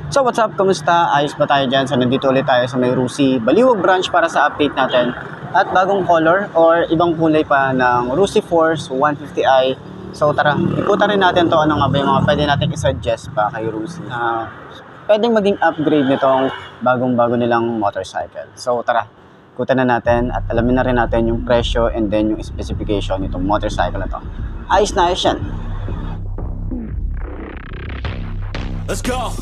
So what's up? Kamusta? Ayos ba tayo dyan? So nandito ulit tayo sa may Rusi Baliwag branch para sa update natin. At bagong color or ibang kulay pa ng Rusi Force 150i. So tara, ikutan rin natin to ano nga ba yung mga pwede natin isuggest pa kay Rusi. Pwedeng maging upgrade nitong bagong-bago nilang motorcycle. So tara, ikutan na natin at alamin na rin natin yung presyo and then yung specification nitong motorcycle na to. Ayos na ayos yan. Let's go.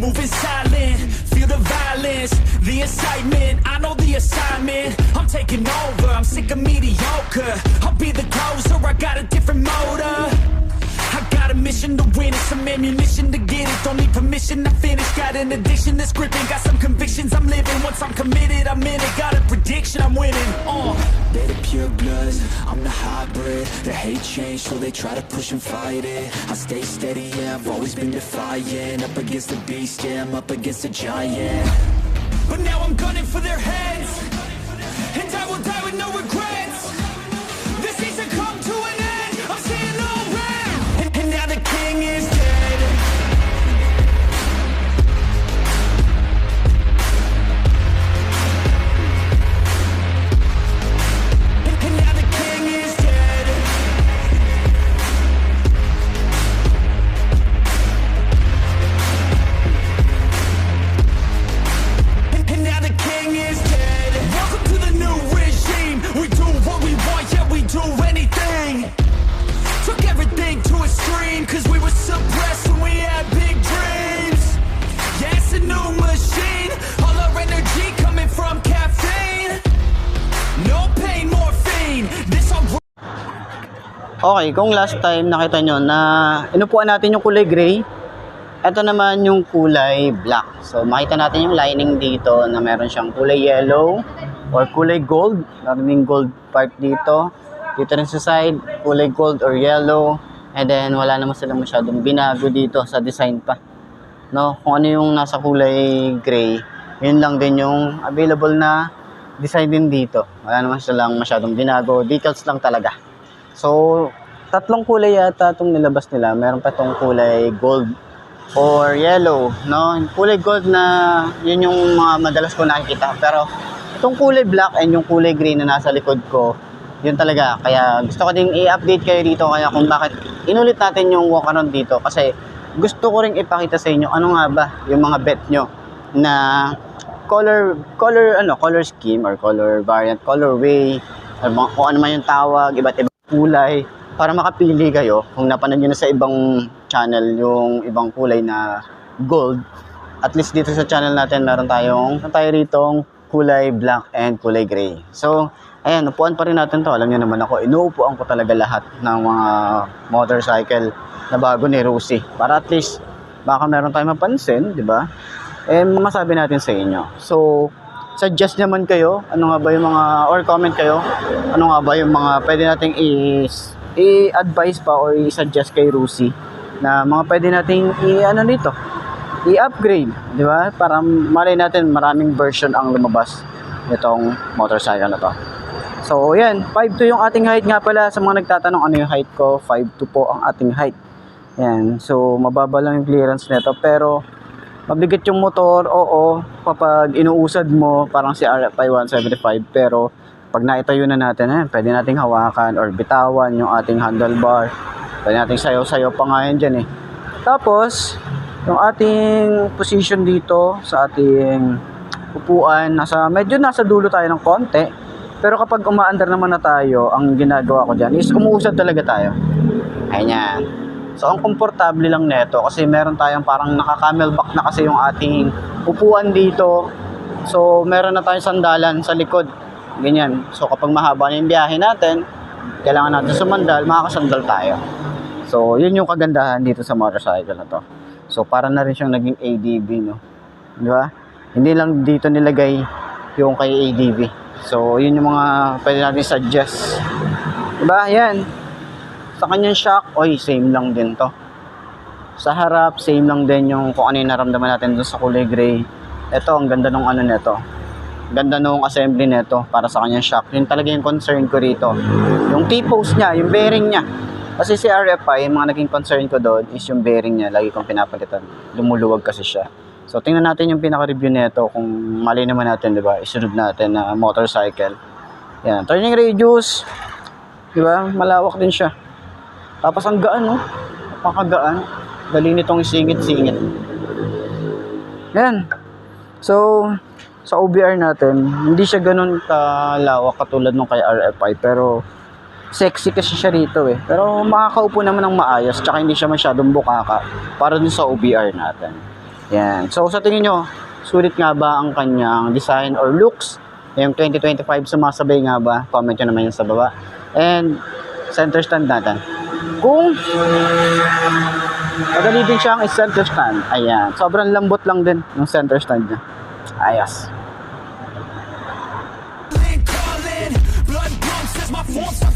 Moving silent, feel the violence, the excitement, I know the assignment. I'm taking over, I'm sick of mediocre. I'll be the closer, I got a different motor. I got a mission to win, it's some ammunition to get it. Don't need permission to finish, got an addiction that's gripping. Got some convictions I'm living, once I'm committed I'm in it. Got a prediction I'm winning. They're the pure bloods, I'm the hybrid. The hate change, so they try to push and fight it. I stay steady, yeah, I've always been defiant. Up against the beast, yeah, I'm up against a giant. But now I'm gunning for their heads, and I will die with no regrets. This season come to an end, I'm seeing all red. And now the king is dead. And now the king is dead. And now the king is dead. Welcome to the new regime. We do what we want, yeah, we do anything. Took everything to extreme, cause we were suppressed when we had big dreams. Yeah, it's a new machine, all our energy coming from caffeine. No pain, morphine, this all. Okay, kung last time nakita nyo na inupuan natin yung kulay gray, ito naman yung kulay black. So makita natin yung lining dito na meron siyang kulay yellow or kulay gold. Meron din gold part dito. Dito rin sa side, kulay gold or yellow. And then wala naman silang masyadong binago dito sa design pa. No, kung ano yung nasa kulay gray, yun lang din yung available na design din dito. Wala naman silang masyadong binago, details lang talaga. So, tatlong kulay yata itong nilabas nila. Meron pa itong kulay gold or yellow, no? Kulay gold na yun yung mga madalas ko nakikita. Pero itong kulay black and yung kulay green na nasa likod ko, yun talaga. Kaya gusto ko din i-update kayo dito kaya kung bakit inulit natin yung walk around dito. Kasi gusto ko rin ipakita sa inyo ano nga ba yung mga bet nyo na color scheme or color variant, colorway, kung ano man yung tawag, iba't ibang kulay, para makapili kayo. Kung napanood nyo na sa ibang channel yung ibang kulay na gold, at least dito sa channel natin meron tayo ritong kulay black and kulay gray. So ayan, upuan pa rin natin to. Alam niyo naman ako, inuupuan ko talaga lahat ng mga motorcycle na bago ni Rusi. Para at least, baka meron tayong mapansin, di ba? Eh, masabi natin sa inyo. So, suggest naman kayo, ano nga ba yung mga, or comment kayo, ano nga ba yung mga pwede nating i-advise pa or i-suggest kay Rusi na mga pwede nating i-upgrade, di ba? Para malay natin maraming version ang lumabas nitong motorcycle na to. So, yan. 5'2" yung ating height nga pala. Sa mga nagtatanong ano yung height ko, 5'2" po ang ating height. Yan. So, mababa lang yung clearance nito. Pero, mabigat yung motor. Oo, kapag inuusad mo, parang si RFI 175. Pero, pag naitayo na natin, pwede nating hawakan or bitawan yung ating handlebar. Pwede nating sayo-sayo pa nga yan dyan eh. Tapos, yung ating position dito sa ating upuan, medyo nasa dulo tayo ng konti. Pero kapag umaandar naman na tayo, ang ginagawa ko dyan is umuusad talaga tayo. Ayan. So, ang komportable lang neto kasi meron tayong parang naka-camelback na kasi yung ating upuan dito. So, meron na tayong sandalan sa likod. Ganyan. So, kapag mahaba na yung biyahe natin, kailangan natin sumandal, makakasandal tayo. So, yun yung kagandahan dito sa motorcycle na to. So, para na rin siyang naging ADV, no? Di ba? Hindi lang dito nilagay yung kay ADV. So, yun yung mga pwede natin suggest. Diba? Yan. Sa kanyang shock, same lang din to. Sa harap, same lang din yung kung ano yung naramdaman natin dun sa kulay gray. Ito, ang ganda nung neto. Ganda nung assembly neto para sa kanyang shock. Yun talaga yung concern ko rito. Yung T-post niya, yung bearing niya. Kasi si RFI, yung mga naging concern ko doon is yung bearing niya, lagi kong pinapalitan. Lumuluwag kasi siya. So, tingnan natin yung pinaka-review nito kung mali naman natin, di ba? Isunod natin na motorcycle. Yan, turning radius, di ba? Malawak din siya. Tapos ang gaan, no? Napakagaan. Dali nitong isingit-singit. Yan. So, sa OBR natin, hindi siya ganun kalawak katulad nung kay RFI, pero sexy kasi siya rito eh. Pero makakaupo naman ng maayos, tsaka hindi siya masyadong bukaka para dun sa OBR natin. Yan. So sa tingin nyo, sulit nga ba ang kanyang design or looks? Yung 2025 sumasabay nga ba? Comment nyo naman yun sa baba. And center stand natin. Kung madali din siyang center stand. Ayan. Sobrang lambot lang din yung center stand niya. Ayos. Calling, blood pumps as my form starts